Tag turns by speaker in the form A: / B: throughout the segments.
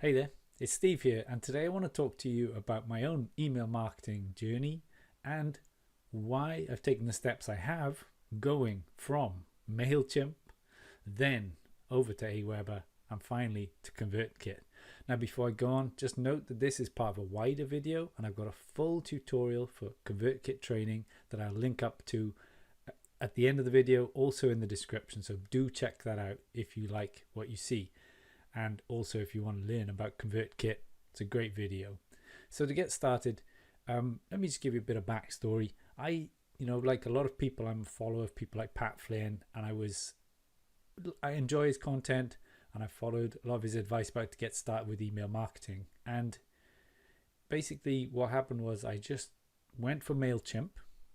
A: Hey there, it's Steve here, and today I want to talk to you about my own email marketing journey and why I've taken the steps I have going from Mailchimp, then over to AWeber, and finally to Convertkit. Now, before I go on, just note that this is part of a wider video, and I've got a full tutorial for Convertkit training that I'll link up to at the end of the video, also in the description. So do check that out if you like what you see. And also if you want to learn about ConvertKit, it's a great video. So to get started, let me just give you a bit of backstory. Like a lot of people, I'm a follower of people like Pat Flynn, and I enjoy his content, and I followed a lot of his advice about to get started with email marketing. And basically what happened was I just went for Mailchimp,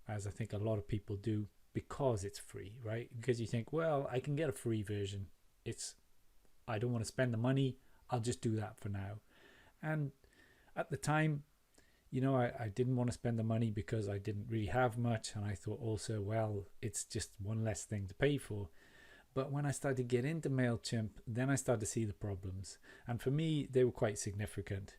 A: as I think a lot of people do, because it's free, right? Because you think, well, I can get a free version. I don't want to spend the money. I'll just do that for now. And at the time, I didn't want to spend the money because I didn't really have much. And I thought also, well, it's just one less thing to pay for. But when I started to get into MailChimp, then I started to see the problems. And for me, they were quite significant.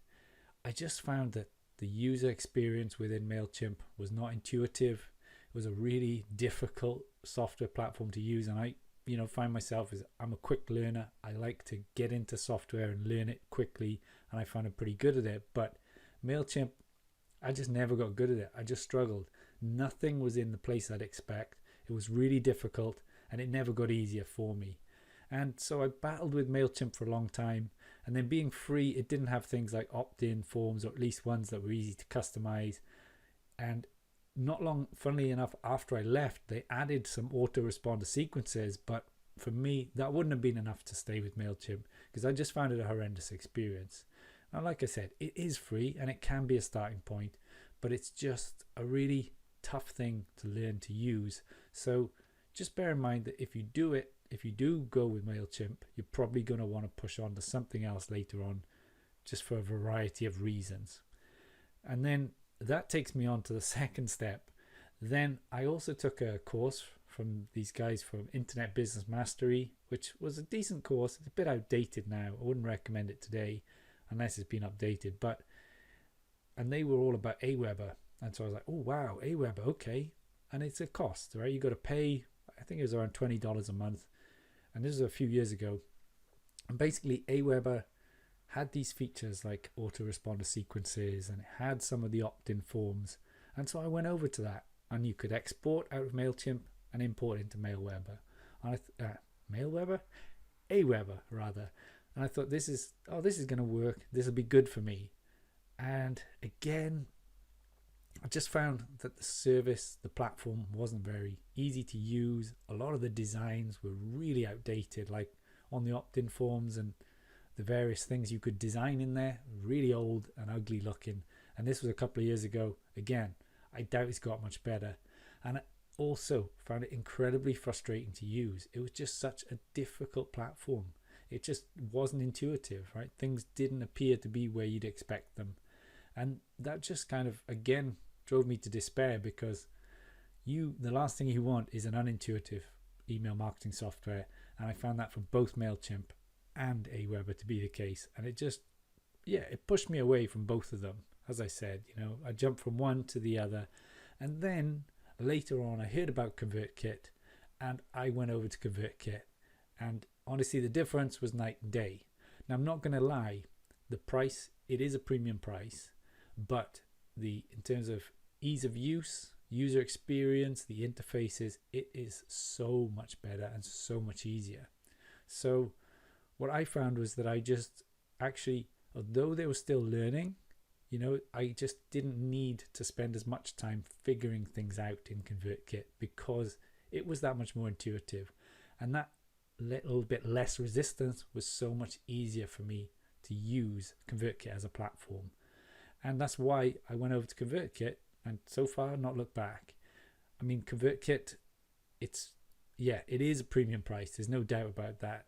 A: I just found that the user experience within MailChimp was not intuitive. It was a really difficult software platform to use. And I find myself as I'm a quick learner. I like to get into software and learn it quickly, and I found I'm pretty good at it. But Mailchimp, I just never got good at it. I just struggled. Nothing was in the place I'd expect. It was really difficult, and it never got easier for me. And so I battled with Mailchimp for a long time. And then being free, it didn't have things like opt-in forms, or at least ones that were easy to customize. And not long, funnily enough, after I left, they added some autoresponder sequences, but for me, that wouldn't have been enough to stay with Mailchimp because I just found it a horrendous experience. Now, like I said, it is free and it can be a starting point, but it's just a really tough thing to learn to use. So just bear in mind that if you do go with Mailchimp, you're probably going to want to push on to something else later on, just for a variety of reasons. And then that takes me on to the second step. Then I also took a course from these guys from Internet Business Mastery, which was a decent course. It's a bit outdated now. I wouldn't recommend it today unless it's been updated. And they were all about AWeber. And so I was like, oh wow, AWeber, okay. And it's a cost, right? You got to pay, I think it was around $20 a month. And this was a few years ago. And basically AWeber had these features like autoresponder sequences, and it had some of the opt-in forms. And so I went over to that, and you could export out of Mailchimp and import into AWeber, rather. And I thought, this is going to work. This will be good for me. And again, I just found that the platform wasn't very easy to use. A lot of the designs were really outdated, like on the opt-in forms, and the various things you could design in there, really old and ugly looking. And this was a couple of years ago. Again, I doubt it's got much better. And I also found it incredibly frustrating to use. It was just such a difficult platform. It just wasn't intuitive, right? Things didn't appear to be where you'd expect them. And that just kind of, again, drove me to despair, because the last thing you want is an unintuitive email marketing software. And I found that for both Mailchimp and AWeber to be the case. And it pushed me away from both of them. As I said, I jumped from one to the other. And then later on, I heard about ConvertKit, and I went over to ConvertKit. And honestly, the difference was night and day. Now, I'm not going to lie, the price, it is a premium price, but in terms of ease of use, user experience, the interfaces, it is so much better and so much easier. So what I found was that I just actually, although they were still learning, I just didn't need to spend as much time figuring things out in ConvertKit, because it was that much more intuitive. And that little bit less resistance was so much easier for me to use ConvertKit as a platform. And that's why I went over to ConvertKit, and so far not looked back. I mean, ConvertKit, it is a premium price. There's no doubt about that.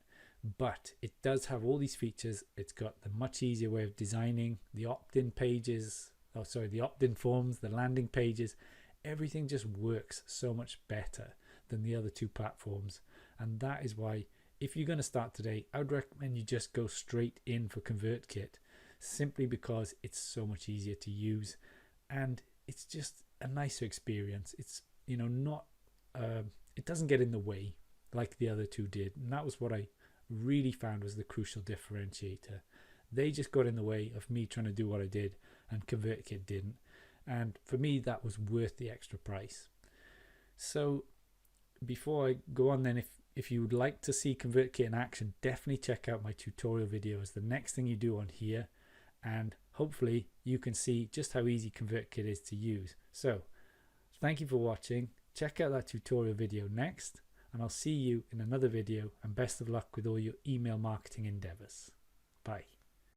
A: But it does have all these features. It's got the much easier way of designing the opt-in pages, the opt-in forms, the landing pages. Everything just works so much better than the other two platforms. And that is why if you're going to start today, I would recommend you just go straight in for Convertkit, simply because it's so much easier to use and it's just a nicer experience. It's, you know, not it doesn't get in the way like the other two did, and that was what I really found was the crucial differentiator. They just got in the way of me trying to do what I did, and Convertkit didn't, and for me that was worth the extra price. So before I go on then, if you would like to see Convertkit in action, definitely check out my tutorial video as the next thing you do on here, and hopefully you can see just how easy Convertkit is to use. So thank you for watching. Check out that tutorial video next, and I'll see you in another video, and best of luck with all your email marketing endeavors. Bye.